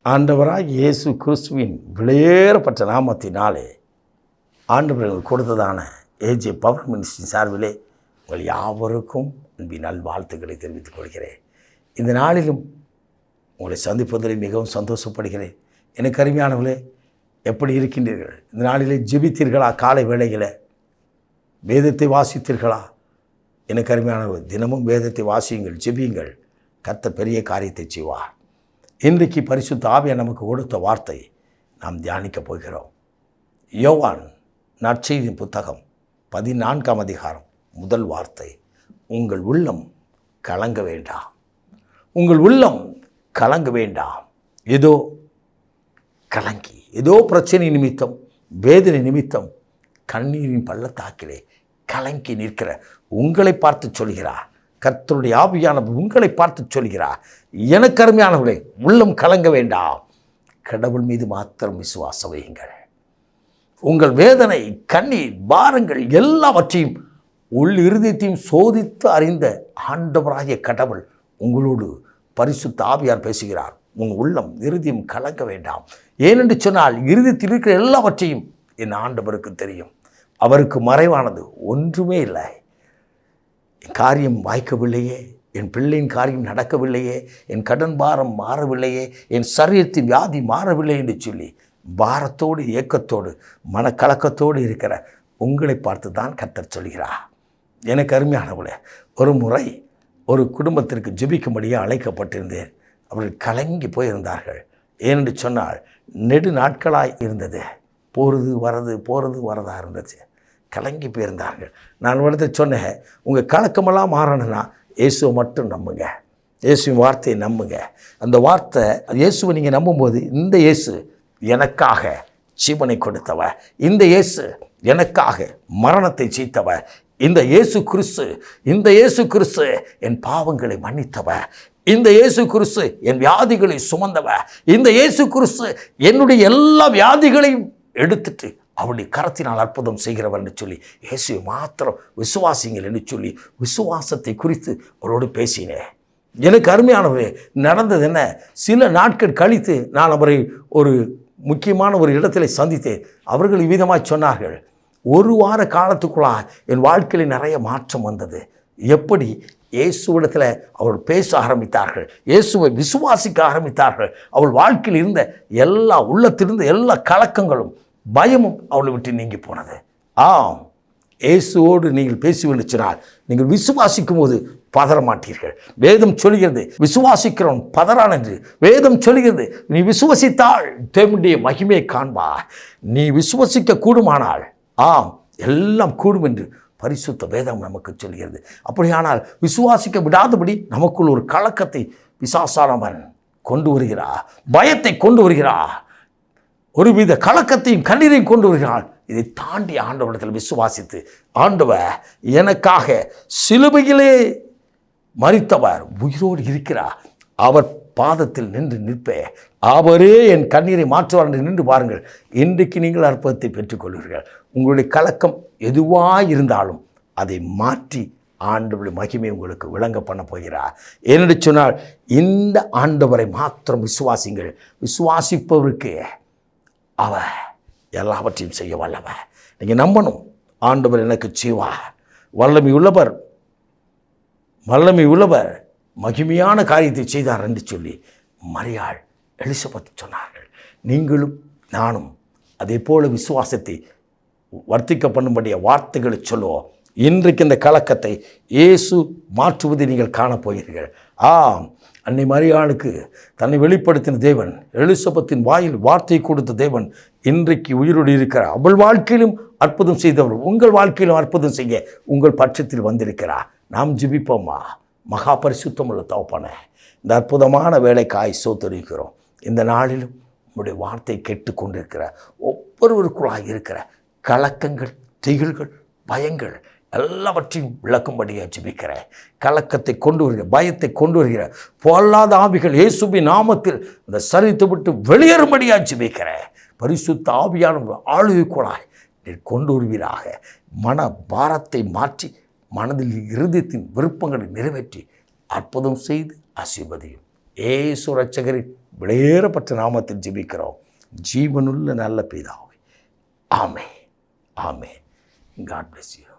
ஆண்டவராக இயேசு கிறிஸ்துவின் விலையேறப்பட்ட நாமத்தினாலே ஆண்டவர்கள் கொடுத்ததான ஏஜே பவர் மினிஸ்ட்ரி சார்பிலே உங்கள் யாவருக்கும் அன்பின் நல்வாழ்த்துக்களை தெரிவித்துக் கொள்கிறேன். இந்த நாளிலும் உங்களை சந்திப்பதில் மிகவும் சந்தோஷப்படுகிறேன். எனக்கு அருமையானவர்களே, எப்படி இருக்கின்றீர்கள்? இந்த நாளிலே ஜெபித்தீர்களா? காலை வேளையில் வேதத்தை வாசித்தீர்களா? எனக்கு அருமையானவர்கள், தினமும் வேதத்தை வாசியுங்கள், ஜெபியுங்கள். கர்த்தர் பெரிய காரியத்தை செய்வார். இன்றைக்கு பரிசுத்த ஆவியார் நமக்கு கொடுத்த வார்த்தை நாம் தியானிக்கப் போகிறோம். யோவான் நற்செய்தியின் புத்தகம் 14ஆம் அதிகாரம் முதல் வார்த்தை, உங்கள் உள்ளம் கலங்க வேண்டாம், உங்கள் உள்ளம் கலங்க வேண்டாம். ஏதோ கலங்கி, ஏதோ பிரச்சனை நிமித்தம், வேதனை நிமித்தம் கண்ணீரின் பள்ளத்தாக்கிலே கலங்கி நிற்கிற உங்களை பார்த்து சொல்கிறார். கர்த்தருடைய ஆவியானவர் உங்களை பார்த்து சொல்கிறார், எனக்கு அருமையானவர்களே, உள்ளம் கலங்க வேண்டாம், கடவுள் மீது மாத்திரம் விசுவாசம் வையுங்கள். உங்கள் வேதனை, கண்ணீர், பாரங்கள் எல்லாவற்றையும் உள் இருதயத்தையும் சோதித்து அறிந்த ஆண்டவராகிய கடவுள் உங்களோடு பரிசுத்த ஆவியார் பேசுகிறார். உன் உள்ளம் இருதயம் கலங்க வேண்டாம். ஏனென்று சொன்னால் இருதயத்தில் இருக்கிற எல்லாவற்றையும் என் ஆண்டவருக்கு தெரியும். அவருக்கு மறைவானது ஒன்றுமே இல்லை. என் காரியம் வாய்க்கவில்லையே, என் பிள்ளையின் காரியம் நடக்கவில்லையே, என் கடன் பாரம் மாறவில்லையே, என் சரீரத்தின் வியாதி மாறவில்லை என்று சொல்லி பாரத்தோடு, ஏக்கத்தோடு, மனக்கலக்கத்தோடு இருக்கிற உங்களை பார்த்து தான் கர்த்தர் சொல்கிறார். எனக்கு அருமையானவர்களே, ஒரு முறை ஒரு குடும்பத்திற்கு ஜெபிக்கும்படியாக அழைக்கப்பட்டிருந்தேன். அவர்கள் கலங்கி போயிருந்தார்கள். ஏனென்று சொன்னால் நெடு நாட்களாய் இருந்தது, போகிறது வரதாக இருந்துச்சு. கலங்கி போயிருந்தார்கள். நான் உடனே சொன்னேன், உங்கள் கலக்கமெல்லாம் மாறணும்னா இயேசுவை மட்டும் நம்புங்க, இயேசுவின் வார்த்தையை நம்புங்க. அந்த வார்த்தை இயேசுவை நீங்கள் நம்பும்போது, இந்த இயேசு எனக்காக ஜீவனை கொடுத்தவர், இந்த இயேசு எனக்காக மரணத்தை ஜெயித்தவர், இந்த இயேசு கிறிஸ்து என் பாவங்களை மன்னித்தவர், இந்த இயேசு கிறிஸ்து என் வியாதிகளை சுமந்தவர், இந்த இயேசு கிறிஸ்து என்னுடைய எல்லா வியாதிகளையும் எடுத்துட்டு அவருடைய கரத்தினால் அற்புதம் செய்கிறவர் என்று சொல்லி இயேசுவை மாத்திரம் விசுவாசிங்கள் என்று சொல்லி விசுவாசத்தை குறித்து அவரோடு பேசினேன். எனக்கு அருமையானவே நடந்தது என்ன, சில நாட்கள் கழித்து நான் அவரை ஒரு முக்கியமான ஒரு இடத்துல சந்தித்தேன். அவர்கள் இவ்விதமாக சொன்னார்கள், ஒரு வார காலத்துக்குள்ளாக என் வாழ்க்கையில் நிறைய மாற்றம் வந்தது. எப்படி? இயேசுவிடத்தில் அவள் பேச ஆரம்பித்தார்கள், இயேசுவை விசுவாசிக்க ஆரம்பித்தார்கள். அவள் வாழ்க்கையில் இருந்த எல்லா உள்ளத்திலிருந்த எல்லா கலக்கங்களும் பயமும் அவளை விட்டு நீங்கி போனது. ஆம், இயேசுவோடு நீங்கள் பேசுவென்றால் நீங்கள் விசுவாசிக்கும் போது பதற மாட்டீர்கள். வேதம் சொல்கிறது, விசுவாசிக்கிறவன் பதறான் என்று வேதம் சொல்கிறது. நீ விசுவசித்தால் தேவனுடைய மகிமையை காண்பார். நீ விசுவசிக்க கூடுமானால் ஆம், எல்லாம் கூடும் என்று பரிசுத்த வேதம் நமக்கு சொல்கிறது. அப்படியானால் விசுவாசிக்க விடாதபடி நமக்குள் ஒரு கலக்கத்தை பிசாசானவன் கொண்டு வருகிறார், பயத்தை கொண்டு வருகிறார், ஒருவித கலக்கத்தையும் கண்ணீரையும் கொண்டு வருகிறாள். இதை தாண்டி ஆண்டவரிடத்தில் விசுவாசித்து, ஆண்டவர் எனக்காக சிலுவையிலே மரித்தவர் உயிரோடு இருக்கிறார், அவர் பாதத்தில் நின்று நிற்பே, அவரே என் கண்ணீரை மாற்றுவார் என்று நின்று பாருங்கள். இன்றைக்கு நீங்கள் அற்புதத்தை பெற்றுக்கொள்கிறீர்கள். உங்களுடைய கலக்கம் எதுவாக இருந்தாலும் அதை மாற்றி ஆண்டவருடைய மகிமை உங்களுக்கு விளங்க பண்ண போகிறார். ஏனென்று சொன்னால் இந்த ஆண்டவரை மாத்திரம் விசுவாசிங்கள். விசுவாசிப்பவருக்கு அவர் எல்லாவற்றையும் செய்ய வல்லவர். நீங்கள் நம்பணும், ஆண்டவர் எனக்கு செய்வார். வல்லமை உள்ளவர் மகிமையான காரியத்தை செய்தார் என்று சொல்லி மரியாள், எலிசபெத் சொன்னார்கள். நீங்களும் நானும் அதே போல விசுவாசத்தை வர்த்திக்க பண்ணும்படிய வார்த்தைகளை சொல்லுவோம். இன்றைக்கு இந்த கலக்கத்தை இயேசு மாற்றுவதை நீங்கள் காணப்போகிறீர்கள். ஆம், அன்னை மரியாளுக்கு தன்னை வெளிப்படுத்தின தேவன், எலிசபெத்தின் வாயில் வார்த்தை கொடுத்த தேவன் இன்றைக்கு உயிரோடு இருக்கிறார். அவள் வாழ்க்கையிலும் அற்புதம் செய்தவர் உங்கள் வாழ்க்கையிலும் அற்புதம் செய்ய உங்கள் பட்சத்தில் வந்திருக்கிறார். நாம் ஜெபிப்போமா? மகா பரிசுத்தம் உள்ள தகப்பனே, இந்த அற்புதமான வேலைக்காய் சோத்தரிக்கிறோம். இந்த நாளிலும் உங்களுடைய வார்த்தை கேட்டுக்கொண்டிருக்கிற ஒவ்வொருவருக்குள்ளாக இருக்கிற கலக்கங்கள், திகில்கள், பயங்கள் எல்லாவற்றையும் விளக்கும்படியாக ஜெபிக்கிறேன். கலக்கத்தை கொண்டு வருகிற, பயத்தை கொண்டு வருகிற பொல்லாத ஆவிகள் இயேசுவின் நாமத்தில் அந்த சரீரத்தை விட்டு வெளியேறும்படியாக ஜெபிக்கிறேன். பரிசுத்த ஆவியான ஆளுகைக்குள்ளாய் நீர் கொண்டு வருவீராக. மன பாரத்தை மாற்றி மனதில் இருதயத்தின் விருப்பங்களை நிறைவேற்றி அற்புதம் செய்து ஆசீர்வதியும். இயேசு இரட்சகரின் விலையேறப்பட்ட நாமத்தில் ஜெபிக்கிறோம் ஜீவனுள்ள நல்ல பிதாவே. ஆமென். ஆமென். God bless you.